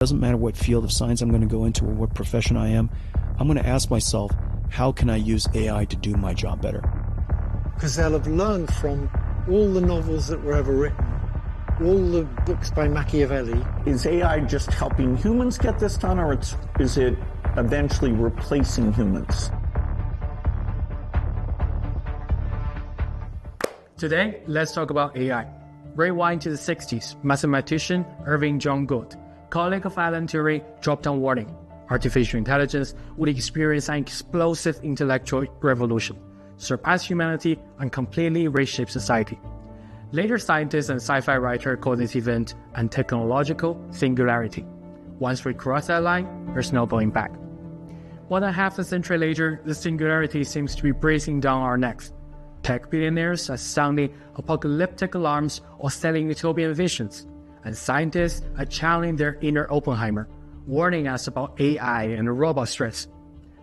Doesn't matter what field of science I'm going to go into or what profession I am, I'm going to ask myself, how can I use AI to do my job better? Because they'll have learned from all the novels that were ever written, all the books by Machiavelli. Is AI just helping humans get this done, or is it eventually replacing humans? Today, let's talk about AI. Rewind to the 60s, mathematician Irving John Gould, colleague of Alan Turing, dropped a warning. Artificial intelligence would experience an explosive intellectual revolution, surpass humanity, and completely reshape society. Later scientists and sci-fi writer call this event a technological singularity. Once we cross that line, there's no going back. More than half a century later, the singularity seems to be breathing down our necks. Tech billionaires are sounding apocalyptic alarms or selling utopian visions, and scientists are channeling their inner Oppenheimer, warning us about AI and robot threats.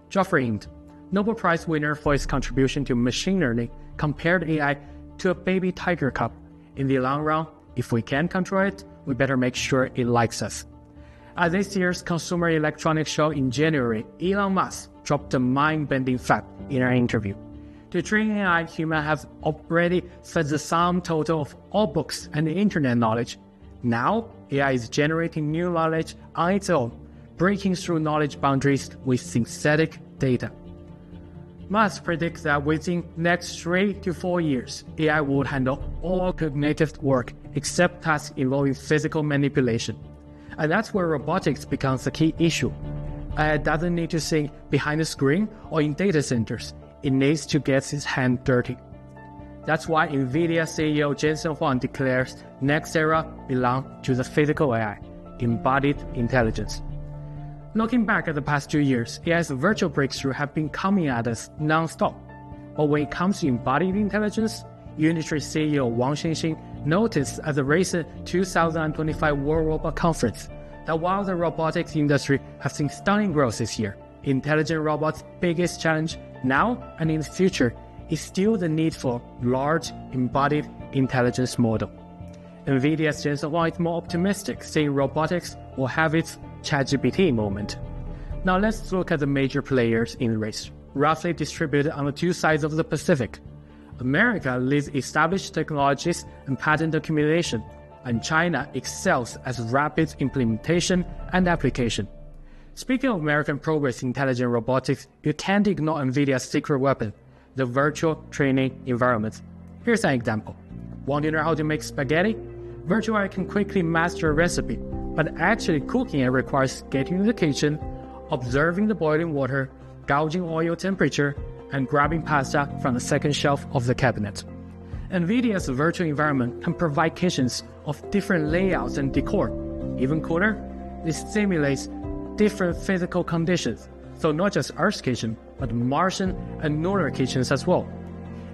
Geoffrey Hind, Nobel Prize winner for his contribution to machine learning, compared AI to a baby tiger cub. In the long run, if we can't control it, we better make sure it likes us. At this year's Consumer Electronics Show in January, Elon Musk dropped a mind-bending fact in an interview. To train AI, humans have already fed the sum total of all books and internet knowledge. Now, AI is generating new knowledge on its own, breaking through knowledge boundaries with synthetic data. Musk predicts that within next 3 to 4 years, AI will handle all cognitive work except tasks involving physical manipulation. And that's where robotics becomes a key issue. AI doesn't need to think behind the screen or in data centers. It needs to get its hand dirty. That's why NVIDIA CEO Jensen Huang declares next era belongs to the physical AI, embodied intelligence. Looking back at the past 2 years, AI's virtual breakthrough have been coming at us non-stop. But when it comes to embodied intelligence, Unitree CEO Wang Xinxin noticed at the recent 2025 World Robot Conference that while the robotics industry has seen stunning growth this year, intelligent robots' biggest challenge now and in the future is still the need for large embodied intelligence model. NVIDIA's Jensen Huang is more optimistic, saying robotics will have its ChatGPT moment. Now let's look at the major players in the race, roughly distributed on the two sides of the Pacific. America leads established technologies and patent accumulation, and China excels at rapid implementation and application. Speaking of American progress in intelligent robotics, you can't ignore NVIDIA's secret weapon, the virtual training environment. Here's an example. Want to know how to make spaghetti? Virtual AI can quickly master a recipe, but actually cooking it requires getting to the kitchen, observing the boiling water, gauging oil temperature, and grabbing pasta from the second shelf of the cabinet. NVIDIA's virtual environment can provide kitchens of different layouts and decor. Even cooler, it simulates different physical conditions, so not just Earth's kitchen, but Martian and lunar kitchens as well.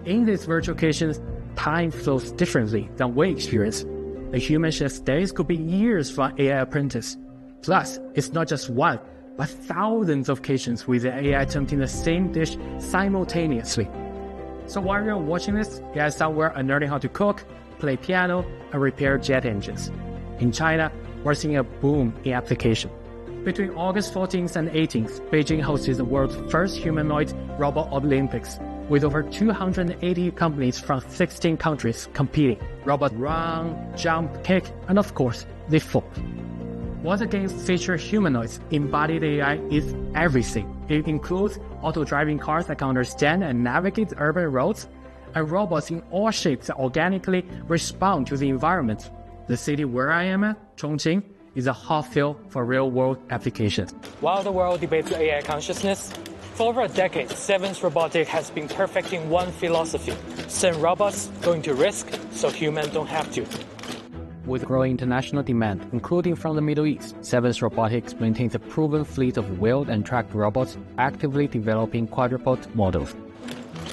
In these virtual kitchens, time flows differently than we experience. A human chef's days could be years for an AI apprentice. Plus, it's not just one, but thousands of kitchens with the AI attempting the same dish simultaneously. So while you're watching this, AI somewhere are learning how to cook, play piano, and repair jet engines. In China, we're seeing a boom in application. Between August 14th and 18th, Beijing hosted the world's first humanoid robot Olympics, with over 280 companies from 16 countries competing. Robots run, jump, kick, and of course, they fall. While the games feature humanoids, embodied AI is everything. It includes auto-driving cars that can understand and navigate urban roads, and robots in all shapes that organically respond to the environment. The city where I am at, Chongqing, is a hot field for real-world applications. While the world debates AI consciousness, for over a decade, Sevens Robotics has been perfecting one philosophy: send robots going to risk so humans don't have to. With growing international demand, including from the Middle East, Sevens Robotics maintains a proven fleet of wheeled and tracked robots, actively developing quadruped models.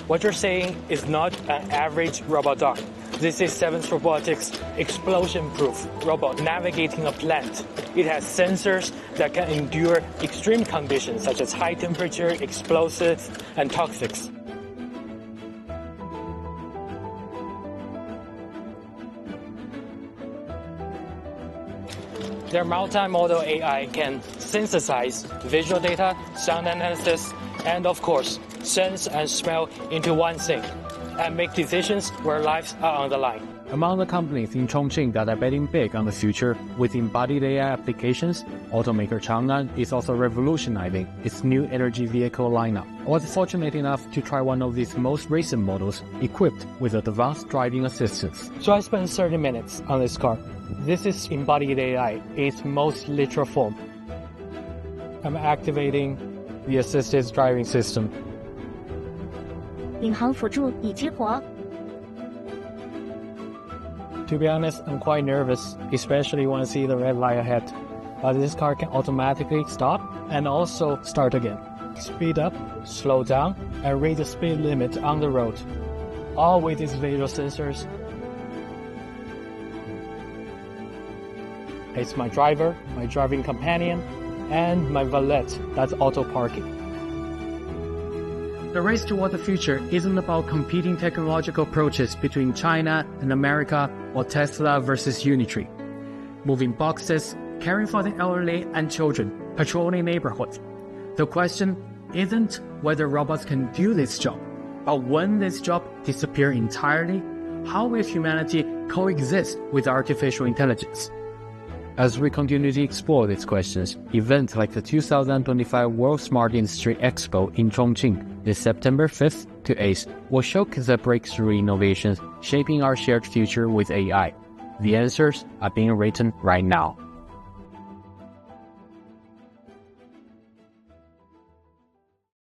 What you're saying is not an average robot dog. This is Sevens Robotics' explosion-proof robot navigating a plant. It has sensors that can endure extreme conditions such as high temperature, explosives, and toxics. Their multimodal AI can synthesize visual data, sound analysis, and of course, sense and smell into one thing, and make decisions where lives are on the line. Among the companies in Chongqing that are betting big on the future with embodied AI applications, automaker Chang'an is also revolutionizing its new energy vehicle lineup. I was fortunate enough to try one of these most recent models equipped with advanced driving assistance. So I spent 30 minutes on this car. This is embodied AI in its most literal form. I'm activating the assisted driving system. 领航辅助已激活。 To be honest, I'm quite nervous, especially when I see the red light ahead. But this car can automatically stop and also start again. Speed up, slow down, and read the speed limit on the road. All with its visual sensors. It's my driver, my driving companion, and my valet that's auto parking. The race toward the future isn't about competing technological approaches between China and America or Tesla versus Unitree. Moving boxes, caring for the elderly and children, patrolling neighborhoods. The question isn't whether robots can do this job, but when this job disappears entirely, how will humanity coexist with artificial intelligence? As we continue to explore these questions, events like the 2025 World Smart Industry Expo in Chongqing this September 5th to 8th will showcase the breakthrough innovations shaping our shared future with AI. The answers are being written right now.